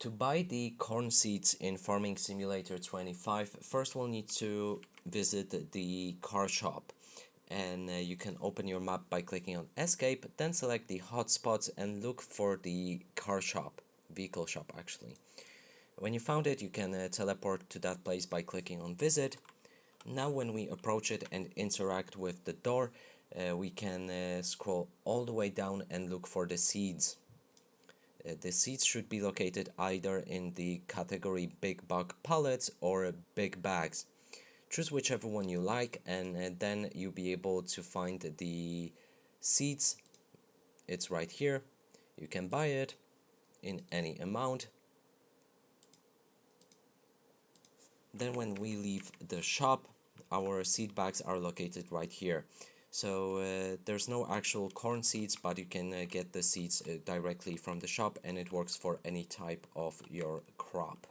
To buy the corn seeds in Farming Simulator 25, first we'll need to visit the car shop. And you can open your map by clicking on Escape, then select the hotspots and look for the car shop, vehicle shop actually. When you found it, you can teleport to that place by clicking on Visit. Now when we approach it and interact with the door, we can scroll all the way down and look for the seeds. The seeds should be located either in the category Big Bulk Pallets or Big Bags. Choose whichever one you like, and then you'll be able to find the seeds. It's right here. You can buy it in any amount. Then when we leave the shop, our seed bags are located right here. So there's no actual corn seeds, but you can get the seeds directly from the shop, and it works for any type of your crop.